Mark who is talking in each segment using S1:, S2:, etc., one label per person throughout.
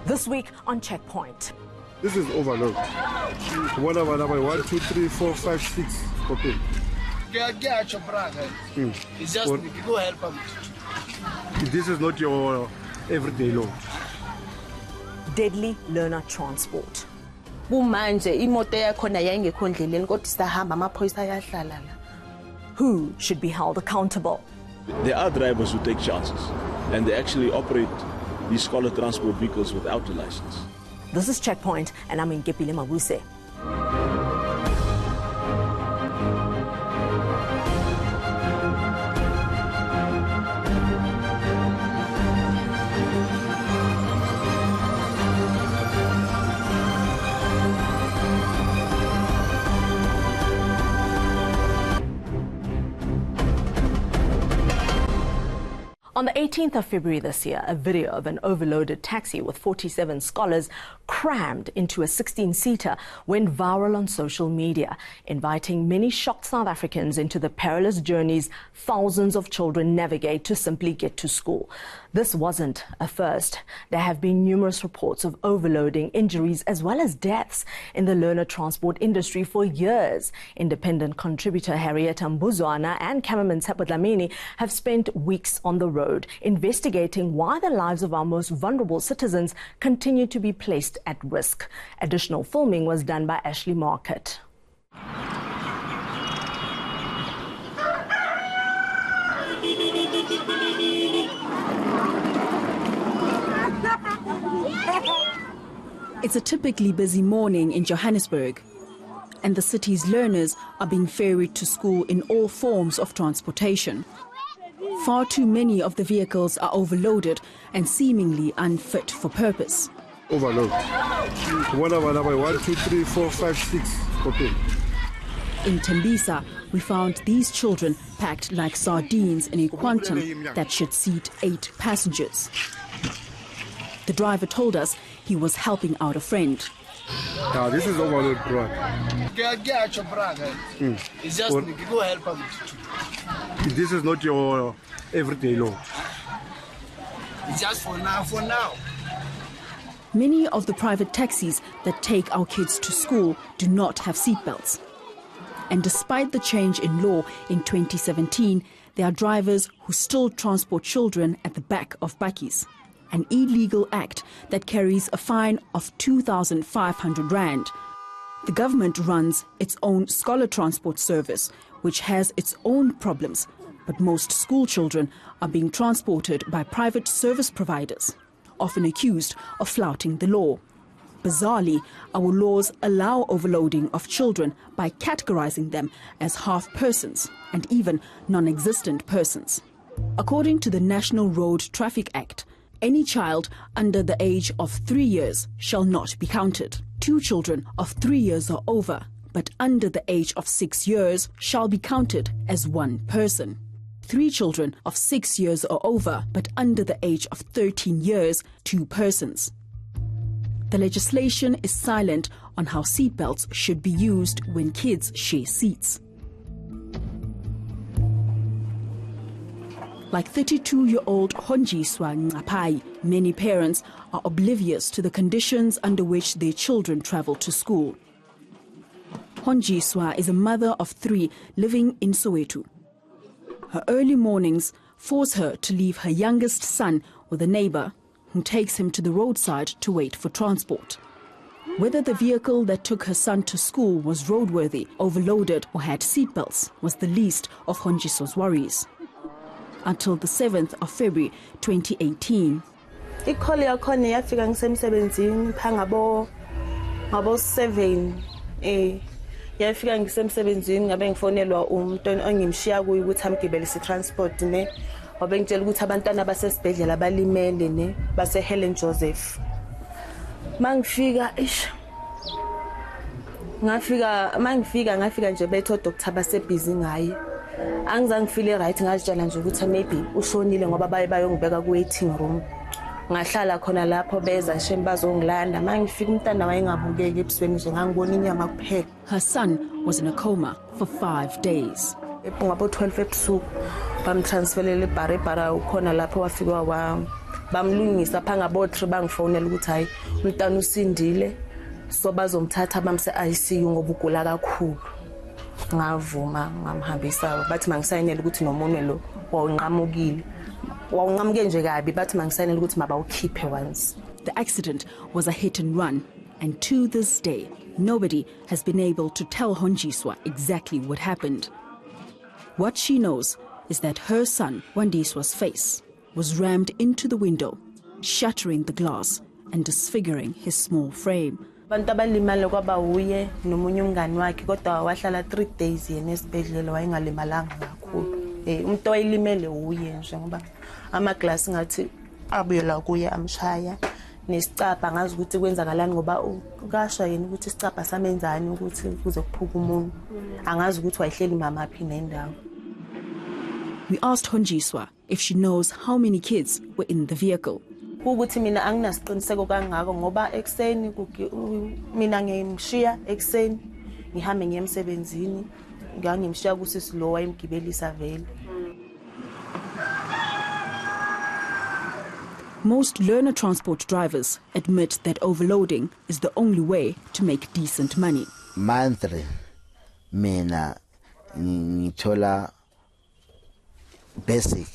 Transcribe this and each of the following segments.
S1: This week on Checkpoint.
S2: This is overload. 1, 2, 3, 4, 5, 6 copy.
S3: It's just go help them.
S2: This is not your everyday load.
S1: Deadly learner transport.
S4: Manje imoto yakhona yayingekho ndleleni kodwa sahamba amaphoyisa ayahlala la.
S1: Who should be held accountable?
S5: There are drivers who take chances and they actually operate these scholar transport vehicles without a license.
S1: This is Checkpoint and I'm Nkepile Mabuse. On the 18th of February this year, a video of an overloaded taxi with 47 scholars crammed into a 16-seater went viral on social media, inviting many shocked South Africans into the perilous journeys thousands of children navigate to simply get to school. This wasn't a first. There have been numerous reports of overloading, injuries, as well as deaths in the learner transport industry for years. Independent contributor Harriet Mbuzwana and cameraman Tshepo Dlamini have spent weeks on the road investigating why the lives of our most vulnerable citizens continue to be placed at risk. Additional filming was done by Ashley Market.
S6: It's a typically busy morning in Johannesburg, and the city's learners are being ferried to school in all forms of transportation. Far too many of the vehicles are overloaded and seemingly unfit for purpose.
S2: Overload. 1, 2, 3, 4, 5, 6 copy.
S6: In Tembisa, we found these children packed like sardines in a Quantum that should seat 8 passengers. The driver told us he was helping out a friend.
S2: This is overload, bro.
S3: It's just go help them.
S2: This is not your everyday load.
S3: It's just for now.
S6: Many of the private taxis that take our kids to school do not have seatbelts. And despite the change in law in 2017, there are drivers who still transport children at the back of bakkies, an illegal act that carries a fine of 2,500 rand. The government runs its own scholar transport service, which has its own problems, but most school children are being transported by private service providers, often accused of flouting the law. Bizarrely, our laws allow overloading of children by categorizing them as half persons and even non-existent persons. According to the National Road Traffic Act, any child under the age of 3 years shall not be counted. 2 children of 3 years or over, but under the age of 6 years, shall be counted as 1 person. 3 children of 6 years or over, but under the age of 13 years, 2 persons. The legislation is silent on how seatbelts should be used when kids share seats. Like 32-year-old Honjiswa Ngapai, many parents are oblivious to the conditions under which their children travel to school. Honjiswa is a mother of 3 living in Soweto. Her early mornings force her to leave her youngest son with a neighbor who takes him to the roadside to wait for transport. Whether the vehicle that took her son to school was roadworthy, overloaded or had seatbelts was the least of Honjiswa's worries. Until the 7th of February 2018.
S4: Ikhole yakhona yafika ngisemsebenzini phangabo 7 yafika ngisemsebenzini ngabe ngifonelwa umuntu ongimshiya kuye ukuthi amgibelise transport ne wabe ngitshela ukuthi abantwana basesibhedlela balimele ne base Helen Joseph. Mangifika ngafika nje betho doctor base busy ngaye. Angizange feel right ngazitshela nje ukuthi maybe ushonile ngoba bayongibeka ku waiting room. Ngahlala khona lapho beza shembe bazongilanda mangifika umntana wayengabukeki ebusweni nje ngangibona inyama kuphela.
S6: Her son was in a coma for 5 days.
S4: Ngabo 12 ebusuku bamtransferele eBaribara ukhona lapho wafika bamlungisa phanga bo3 bangifonela ukuthi hayi umntana usindile so bazomthatha bamse ICU ngoba ugula kakhulu. Ngavuma ngamhambisa bathi mangisayinela ukuthi nomunwe lo wawunqamukile. Wawunqamuke nje kabi bathi mangisayinela ukuthi mabawukhiphe once.
S6: The accident was a hit and run, and to this day, nobody has been able to tell Honjiswa exactly what happened. What she knows is that her son, Wandiswa's face, was rammed into the window, shattering the glass and disfiguring his small frame.
S4: Abantu abalimala kwaba uye nomunye umngani wakhe kodwa wahlala 3 days yena esibhedlela wayengalimalanga kakhulu. Umuntu oyilimele uye nje ngoba amaglass ngathi abuye la kuye amshaya nesicapha ngazi ukuthi kwenzakalani ngoba ukasha yena ukuthi isicapha samenzani ukuthi kuze kuphuka umuntu. Angazi ukuthi wayihleli mamaphi nendawo.
S6: We asked Honjiswa if she knows how many kids were in the vehicle.
S4: Ukuthi mina anginasiqiniseko kangako ngoba ekseni mina ngimshiya ekseni ngihambe ngiye emsebenzini ngangimshiya kusisi lo wayemgibelisa vele.
S6: Most learner transport drivers admit that overloading is the only way to make decent money.
S7: Monthly mina ngithola basic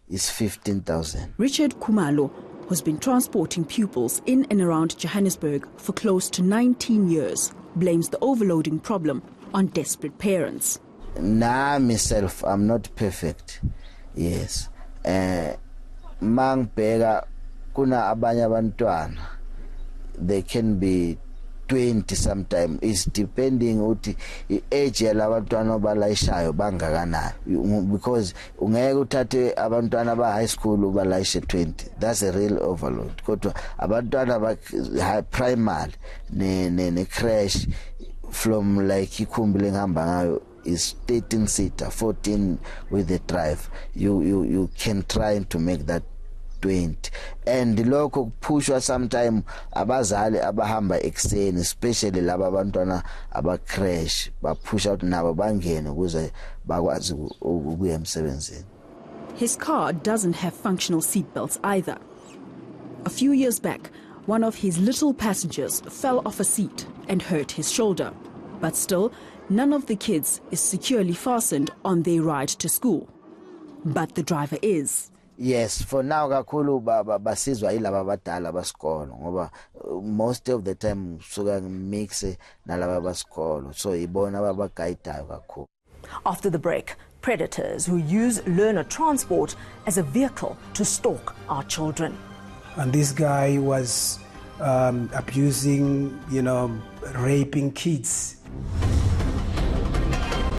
S7: is 15,000.
S6: Richard Kumalo, who's been transporting pupils in and around Johannesburg for close to 19 years, blames the overloading problem on desperate parents.
S7: Nah, myself, I'm not perfect. Yes. Mangibheka kuna abanye abantwana. They can be 20 sometimes. It's depending uthi age yalabantwana obalayishayo bangakanani, because ungeke uthathe abantwana ba high school ubalayishe 20. That's a real overload. Kodwa abantwana ba primary ne crash from like ikhumbi ngihamba ngayo is 13 seater, 14 with the drive. You can try to make that 20. And lokho kupushwa sometime abazali abahamba ekseni, especially laba abantwana aba crash ba push out nabo bangene ukuze bakwazi ukuya emsebenzini.
S6: His car doesn't have functional seatbelts either. A few years back, one of his little passengers fell off a seat and hurt his shoulder. But still, none of the kids is securely fastened on their ride to school. But the driver is.
S7: Yes, for now kakhulu basizwa yilaba abadala basikolo ngoba most of the time suka mixe nalaba basikolo, so ibona abagayidayo kakhulu.
S1: After the break, predators who use learner transport as a vehicle to stalk our children.
S8: And this guy was abusing, raping kids.